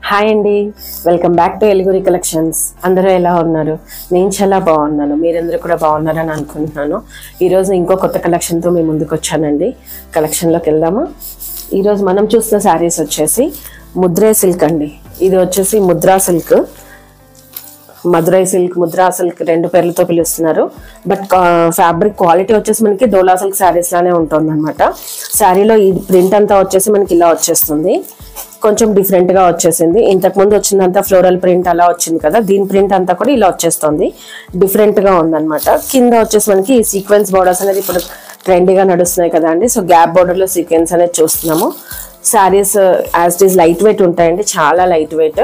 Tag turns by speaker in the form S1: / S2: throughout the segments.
S1: Hi అండి, welcome back to ఎలిగురి collections. అందరూ ఎలా ఉన్నారు? నేను చాలా బాగున్నాను, మీరందరూ కూడా బాగున్నారని అనుకుంటున్నాను. ఈరోజు ఇంకో కొత్త కలెక్షన్తో మేము ముందుకు వచ్చానండి. కలెక్షన్లోకి వెళ్దామా? ఈరోజు మనం చూస్తున్న శారీస్ వచ్చేసి ముద్రే సిల్క్ అండి. ఇది వచ్చేసి Mudra silk, Madurai silk, Mudra silk రెండు పేర్లతో పిలుస్తున్నారు. బట్ ఫ్యాబ్రిక్ క్వాలిటీ వచ్చేసి మనకి డోలా సిల్క్ శారీస్ లానే ఉంటుంది అనమాట. శారీలో ఈ ప్రింట్ అంతా వచ్చేసి మనకి ఇలా వచ్చేస్తుంది, కొంచెం డిఫరెంట్గా వచ్చేసింది. ఇంతకుముందు వచ్చిందంతా ఫ్లోరల్ ప్రింట్ అలా వచ్చింది కదా, దీని ప్రింట్ అంతా కూడా ఇలా వచ్చేస్తుంది, డిఫరెంట్గా ఉందన్నమాట. కింద వచ్చేసి మనకి ఈ సీక్వెన్స్ బోర్డర్స్ అనేది ఇప్పుడు ట్రెండీగా నడుస్తున్నాయి కదా అండి. సో గ్యాప్ బోర్డర్లో సీక్వెన్స్ అనేది చూస్తున్నాము. Saris as it is light weight ఉంటాయండి, చాలా లైట్ వెయిట్.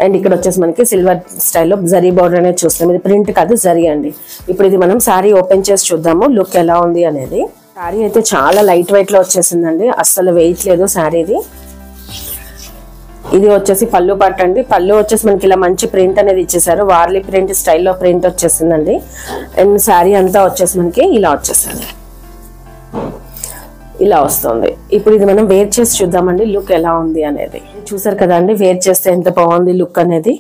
S1: అండ్ ఇక్కడ వచ్చేసి మనకి సిల్వర్ స్టైల్లో జరీ బోర్డర్ అనేది చూస్తాం. ఇది ప్రింట్ కాదు, జరీ అండి. ఇప్పుడు ఇది మనం శారీ ఓపెన్ చేసి చూద్దాము లుక్ ఎలా ఉంది అనేది. శారీ అయితే చాలా లైట్ వెయిట్లో వచ్చేసిందండి, అస్సలు వెయిట్ లేదు శారీది. ఇది వచ్చేసి పళ్ళు పార్ట్ అండి. పళ్ళు వచ్చేసి మనకి ఇలా మంచి ప్రింట్ అనేది ఇచ్చేసారు, వార్లీ ప్రింట్ స్టైల్లో ప్రింట్ వచ్చేసిందండి. అండ్ శారీ అంతా వచ్చేసి మనకి ఇలా వచ్చేసింది, ఇలా వస్తుంది. ఇప్పుడు ఇది మనం వేర్ చేసి చూద్దామండి లుక్ ఎలా ఉంది అనేది. చూసారు కదా అండి, వేర్ చేస్తే ఎంత బాగుంది లుక్ అనేది.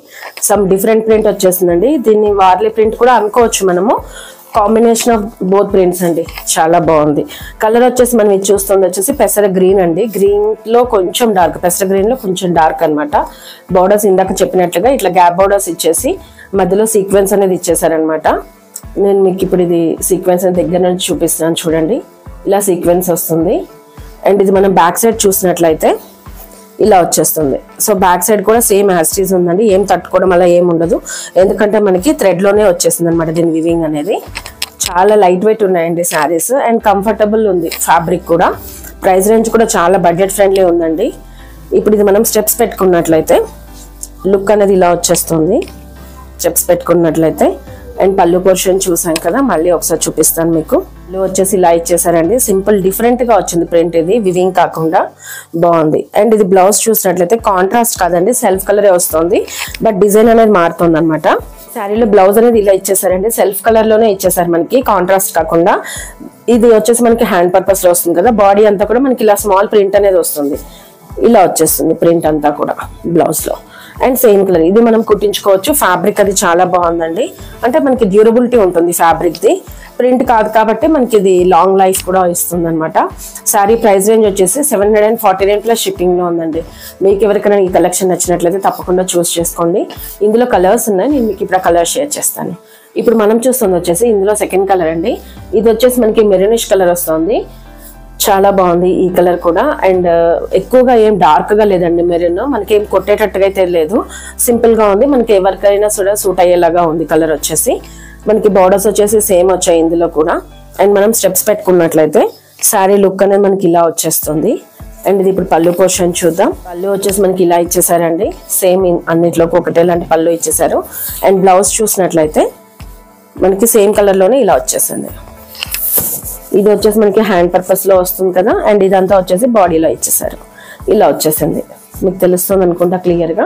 S1: సమ్ డిఫరెంట్ ప్రింట్ వచ్చేసిందండి. దీన్ని వార్లీ ప్రింట్ కూడా అనుకోవచ్చు మనము, కాంబినేషన్ ఆఫ్ బోత్ ప్రింట్స్ అండి, చాలా బాగుంది. కలర్ వచ్చేసి మనం ఇది చూస్తుంది వచ్చేసి పెసర గ్రీన్ అండి. గ్రీన్ లో కొంచెం డార్క్, పెసర గ్రీన్ లో కొంచెం డార్క్ అనమాట. బోర్డర్స్ ఇందాక చెప్పినట్లుగా ఇట్లా గ్యాప్ బోర్డర్స్ ఇచ్చేసి మధ్యలో సీక్వెన్స్ అనేది ఇచ్చేసారనమాట. నేను మీకు ఇప్పుడు ఇది సీక్వెన్స్ అనేది దగ్గర నుంచి చూపిస్తున్నాను చూడండి. ఇలా సీక్వెన్స్ వస్తుంది. అండ్ ఇది మనం బ్యాక్ సైడ్ చూసినట్లయితే ఇలా వచ్చేస్తుంది. సో బ్యాక్ సైడ్ కూడా సేమ్ యాస్టీస్ ఉందండి, ఏం తట్టుకోవడం అలా ఏం ఉండదు, ఎందుకంటే మనకి థ్రెడ్లోనే వచ్చేసింది అనమాట దీని వివింగ్ అనేది. చాలా లైట్ వెయిట్ ఉన్నాయండి శారీస్, అండ్ కంఫర్టబుల్ ఉంది ఫ్యాబ్రిక్ కూడా. ప్రైస్ రేంజ్ కూడా చాలా బడ్జెట్ ఫ్రెండ్లీ ఉందండి. ఇప్పుడు ఇది మనం స్టెప్స్ పెట్టుకున్నట్లయితే లుక్ అనేది ఇలా వచ్చేస్తుంది, స్టెప్స్ పెట్టుకున్నట్లయితే. అండ్ పళ్ళు పోర్షన్ చూసాం కదా, మళ్ళీ ఒకసారి చూపిస్తాను మీకు. పళ్ళు వచ్చేసి ఇలా ఇచ్చేసారండి, సింపుల్ డిఫరెంట్ గా వచ్చింది ప్రింట్, ఇది వివింగ్ కాకుండా బాగుంది. అండ్ ఇది బ్లౌజ్ చూసినట్లయితే కాంట్రాస్ట్ కాదండి, సెల్ఫ్ కలరే వస్తుంది, బట్ డిజైన్ అనేది మారుతుంది అనమాట. శారీలో బ్లౌజ్ అనేది ఇలా ఇచ్చేసారండి, సెల్ఫ్ కలర్ లోనే ఇచ్చేసారు మనకి, కాంట్రాస్ట్ కాకుండా. ఇది వచ్చేసి మనకి హ్యాండ్ పర్పస్ లో వస్తుంది కదా, బాడీ అంతా కూడా మనకి ఇలా స్మాల్ ప్రింట్ అనేది వస్తుంది, ఇలా వచ్చేస్తుంది ప్రింట్ అంతా కూడా బ్లౌజ్ లో. అండ్ సేమ్ కలర్, ఇది మనం కుట్టించుకోవచ్చు. ఫ్యాబ్రిక్ అది చాలా బాగుందండి, అంటే మనకి డ్యూరబిలిటీ ఉంటుంది ఫ్యాబ్రిక్ ది. ప్రింట్ కాదు కాబట్టి మనకి ఇది లాంగ్ లైఫ్ కూడా ఇస్తుంది అనమాట. శారీ ప్రైస్ రేంజ్ వచ్చేసి 749 ప్లస్ షిప్పింగ్ లో ఉందండి. మీకు ఎవరికైనా ఈ కలెక్షన్ నచ్చినట్లయితే తప్పకుండా చూస్ చేసుకోండి. ఇందులో కలర్స్ ఉన్నాయి, నేను మీకు ఇప్పుడు కలర్ షేర్ చేస్తాను. ఇప్పుడు మనం చూస్తుంది వచ్చేసి ఇందులో సెకండ్ కలర్ అండి. ఇది వచ్చేసి మనకి మెరూనిష్ కలర్ వస్తుంది, చాలా బాగుంది ఈ కలర్ కూడా. అండ్ ఎక్కువగా ఏం డార్క్ గా లేదండి, మెరూన్ మనకి ఏం కొట్టేటట్టుగా అయితే లేదు, సింపుల్ గా ఉంది. మనకి ఎవరికైనా కూడా సూట్ అయ్యేలాగా ఉంది కలర్ వచ్చేసి. మనకి బార్డర్స్ వచ్చేసి సేమ్ వచ్చాయి ఇందులో కూడా. అండ్ మనం స్టెప్స్ పెట్టుకున్నట్లయితే శారీ లుక్ అనేది మనకి ఇలా వచ్చేస్తుంది. అండ్ ఇది ఇప్పుడు పళ్ళు పోర్షన్ చూద్దాం. పళ్ళు వచ్చేసి మనకి ఇలా ఇచ్చేసారండి, సేమ్ అన్నిట్లోకి ఒకటే లాంటి పళ్ళు ఇచ్చేసారు. అండ్ బ్లౌజ్ చూసినట్లయితే మనకి సేమ్ కలర్ లోనే ఇలా వచ్చేసింది. ఇది వచ్చేసి మనకి హ్యాండ్ పర్పస్ లో వస్తుంది కదా, అండ్ ఇదంతా వచ్చేసి బాడీలో ఇచ్చేసారు, ఇలా వచ్చేసింది. మీకు తెలుస్తుంది అనుకుంటా క్లియర్ గా,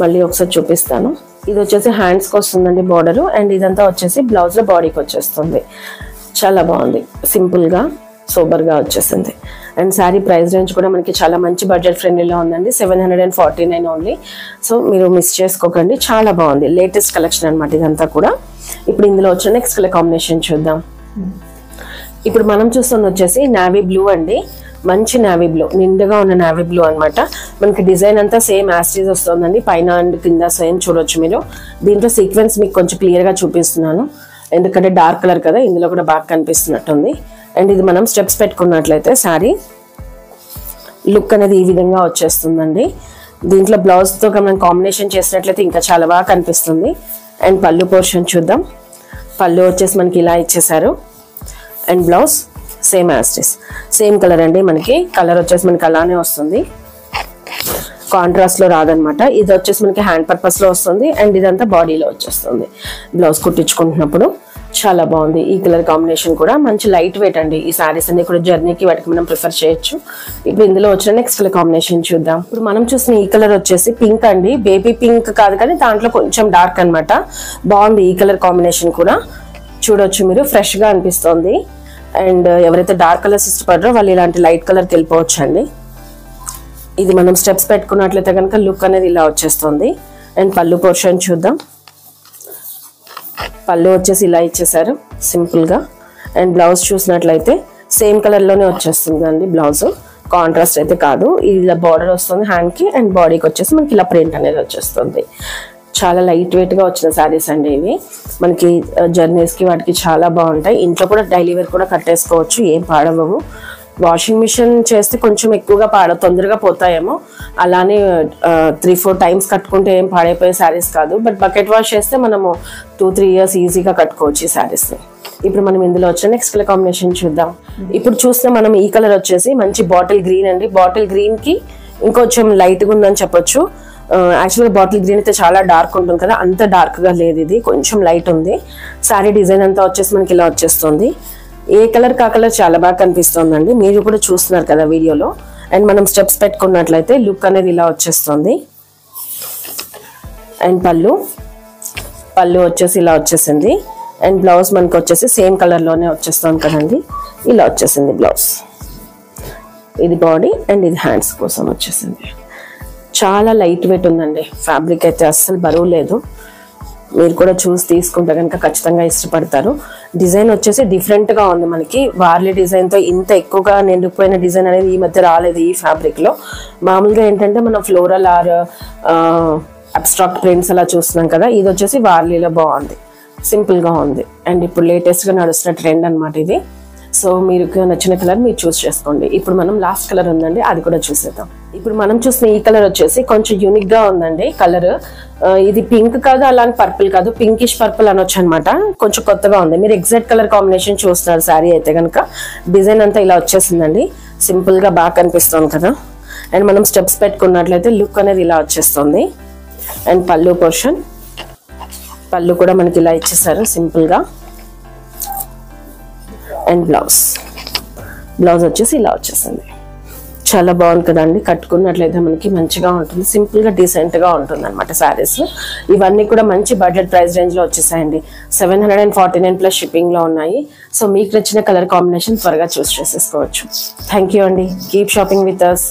S1: మళ్ళీ ఒకసారి చూపిస్తాను. ఇది వచ్చేసి హ్యాండ్స్ కి వస్తుందండి బార్డర్, అండ్ ఇదంతా వచ్చేసి బ్లౌజ్ లో బాడీకి వచ్చేస్తుంది. చాలా బాగుంది, సింపుల్ గా సూపర్ గా వచ్చేసింది. అండ్ శారీ ప్రైస్ రేంజ్ కూడా మనకి చాలా మంచి బడ్జెట్ ఫ్రెండ్లీలో ఉందండి, 749 ఓన్లీ. సో మీరు మిస్ చేసుకోకండి, చాలా బాగుంది, లేటెస్ట్ కలెక్షన్ అనమాట ఇదంతా కూడా. ఇప్పుడు ఇందులో వచ్చిన నెక్స్ట్ కలర్ కాంబినేషన్ చూద్దాం. ఇప్పుడు మనం చూస్తుంది వచ్చేసి నావీ బ్లూ అండి, మంచి నావీ బ్లూ, నిండుగా ఉన్న నావీ బ్లూ అనమాట. మనకి డిజైన్ అంతా సేమ్ యాస్టీస్ వస్తుందండి, పైన అండ్ కింద సేమ్ చూడొచ్చు మీరు. దీంట్లో సీక్వెన్స్ మీకు కొంచెం క్లియర్ గా చూపిస్తున్నాను, ఎందుకంటే డార్క్ కలర్ కదా, ఇందులో కూడా బాగా కనిపిస్తున్నట్టుంది. అండ్ ఇది మనం స్టెప్స్ పెట్టుకున్నట్లయితే శారీ లుక్ అనేది ఈ విధంగా వచ్చేస్తుందండి. దీంట్లో బ్లౌజ్ తో మనం కాంబినేషన్ చేసినట్లయితే ఇంకా చాలా బాగా కనిపిస్తుంది. అండ్ పళ్ళు పోర్షన్ చూద్దాం. పళ్ళు వచ్చేసి మనకి ఇలా ఇచ్చేసారు, అండ్ బ్లౌజ్ సేమ్ యాస్టీస్, సేమ్ కలర్ అండి. మనకి కలర్ వచ్చేసి మనకి అలానే వస్తుంది, కాంట్రాస్ట్ లో రాదనమాట. ఇది వచ్చేసి మనకి హ్యాండ్ పర్పస్ లో వస్తుంది, అండ్ ఇదంతా బాడీలో వచ్చేస్తుంది బ్లౌజ్ కుట్టించుకుంటున్నప్పుడు. చాలా బాగుంది ఈ కలర్ కాంబినేషన్ కూడా, మంచి లైట్ వెయిట్ అండి. ఈ శారీస్ అన్ని కూడా జర్నీకి వాటికి మనం ప్రిఫర్ చేయొచ్చు. ఇప్పుడు ఇందులో వచ్చిన నెక్స్ట్ కలర్ కాంబినేషన్ చూద్దాం. ఇప్పుడు మనం చూసిన ఈ కలర్ వచ్చేసి పింక్ అండి, బేబీ పింక్ కాదు కానీ దాంట్లో కొంచెం డార్క్ అనమాట. బాగుంది ఈ కలర్ కాంబినేషన్ కూడా, చూడొచ్చు మీరు, ఫ్రెష్ గా అనిపిస్తుంది. అండ్ ఎవరైతే డార్క్ కలర్స్ ఇష్టపడరో వాళ్ళు ఇలాంటి లైట్ కలర్కి వెళ్ళిపోవచ్చు అండి. ఇది మనం స్టెప్స్ పెట్టుకున్నట్లయితే కనుక లుక్ అనేది ఇలా వచ్చేస్తుంది. అండ్ పళ్ళు పోర్షన్ చూద్దాం. పళ్ళు వచ్చేసి ఇలా ఇచ్చేసారు సింపుల్గా. అండ్ బ్లౌజ్ చూసినట్లయితే సేమ్ కలర్లోనే వచ్చేస్తుంది అండి. బ్లౌజ్ కాంట్రాస్ట్ అయితే కాదు. ఇలా బార్డర్ వస్తుంది హ్యాండ్కి అండ్ బాడీకి వచ్చేసి మనకి ఇలా ప్రింట్ అనేది వచ్చేస్తుంది. చాలా లైట్ వెయిట్గా వచ్చిన శారీస్ అండి ఇవి. మనకి జర్నీస్కి వాటికి చాలా బాగుంటాయి. ఇంట్లో కూడా డైలీ వేర్ కూడా కట్టేసుకోవచ్చు, ఏం పాడవము. వాషింగ్ మిషన్ చేస్తే కొంచెం ఎక్కువగా తొందరగా పోతాయేమో, అలానే 3-4 టైమ్స్ కట్టుకుంటే ఏం పాడైపోయే శారీస్ కాదు. బట్ బకెట్ వాష్ చేస్తే మనము 2-3 ఇయర్స్ ఈజీగా కట్టుకోవచ్చు ఈ శారీస్ని. ఇప్పుడు మనం ఇందులో వచ్చిన నెక్స్ట్ కలర్ కాంబినేషన్ చూద్దాం. ఇప్పుడు చూస్తే మనం ఈ కలర్ వచ్చేసి మంచి బాటిల్ గ్రీన్ అండి. బాటిల్ గ్రీన్కి ఇంకొంచెం లైట్గా ఉందని చెప్పొచ్చు. యాక్చువల్గా బాటిల్ గ్రీన్ అయితే చాలా డార్క్ ఉంటుంది కదా, అంత డార్క్గా లేదు, ఇది కొంచెం లైట్ ఉంది. శారీ డిజైన్ అంతా వచ్చేసి మనకి ఇలా వచ్చేస్తుంది. ఏ కలర్ కా కలర్ చాలా బాగా కనిపిస్తుందండి, మీరు కూడా చూస్తున్నారు కదా వీడియోలో. అండ్ మనం స్టెప్స్ పెట్టుకున్నట్లయితే లుక్ అనేది ఇలా వచ్చేస్తుంది. అండ్ పళ్ళు వచ్చేసి ఇలా వచ్చేసింది. అండ్ బ్లౌజ్ మనకి వచ్చేసి సేమ్ కలర్లోనే వచ్చేస్తుంది కదండి, ఇలా వచ్చేసింది బ్లౌజ్. ఇది బాడీ అండ్ ఇది హ్యాండ్స్ కోసం వచ్చేసింది. చాలా లైట్ వెయిట్ ఉందండి, ఫ్యాబ్రిక్ అయితే అస్సలు బరువు లేదు. మీరు కూడా చూసి తీసుకుంటే కనుక ఖచ్చితంగా ఇష్టపడతారు. డిజైన్ వచ్చేసి డిఫరెంట్గా ఉంది. మనకి వార్లీ డిజైన్తో ఇంత ఎక్కువగా నిండుకుపోయిన డిజైన్ అనేది ఈ మధ్య రాలేదు ఈ ఫ్యాబ్రిక్లో. మామూలుగా ఏంటంటే మనం ఫ్లోరల్ ఆర్ అబ్స్ట్రాక్ట్ ప్రింట్స్ అలా చూస్తున్నాం కదా, ఇది వచ్చేసి వార్లీలో బాగుంది, సింపుల్గా ఉంది. అండ్ ఇప్పుడు లేటెస్ట్గా నడుస్తున్న ట్రెండ్ అనమాట ఇది. సో మీకు నచ్చిన కలర్ మీరు చూస్ చేసుకోండి. ఇప్పుడు మనం లాస్ట్ కలర్ ఉందండి, అది కూడా చూసేద్దాం. ఇప్పుడు మనం చూసిన ఈ కలర్ వచ్చేసి కొంచెం యూనిక్గా ఉందండి కలర్. ఇది పింక్ కాదు, అలానే పర్పుల్ కాదు, పింకిష్ పర్పుల్ అనొచ్చు అనమాట. కొంచెం కొత్తగా ఉంది. మీరు ఎగ్జాక్ట్ కలర్ కాంబినేషన్ చూస్తున్నారు శారీ అయితే కనుక. డిజైన్ అంతా ఇలా వచ్చేసిందండి, సింపుల్గా బాగా కనిపిస్తుంది కదా. అండ్ మనం స్టెప్స్ పెట్టుకున్నట్లయితే లుక్ అనేది ఇలా వచ్చేస్తుంది. అండ్ పళ్ళు కూడా మనకి ఇలా ఇచ్చేసారు సింపుల్గా. అండ్ బ్లౌజ్ వచ్చేసి ఇలా వచ్చేసింది. చాలా బాగుంది కదండి, కట్టుకున్నట్లయితే మనకి మంచిగా ఉంటుంది, సింపుల్గా డీసెంట్గా ఉంటుంది అనమాట శారీస్. ఇవన్నీ కూడా మంచి బడ్జెట్ ప్రైస్ రేంజ్లో వచ్చేసాయండి. 749 ప్లస్ షిప్పింగ్లో ఉన్నాయి. సో మీకు నచ్చిన కలర్ కాంబినేషన్ త్వరగా చూస్ చేసేసుకోవచ్చు. థ్యాంక్ యూ అండి. Keep shopping with us.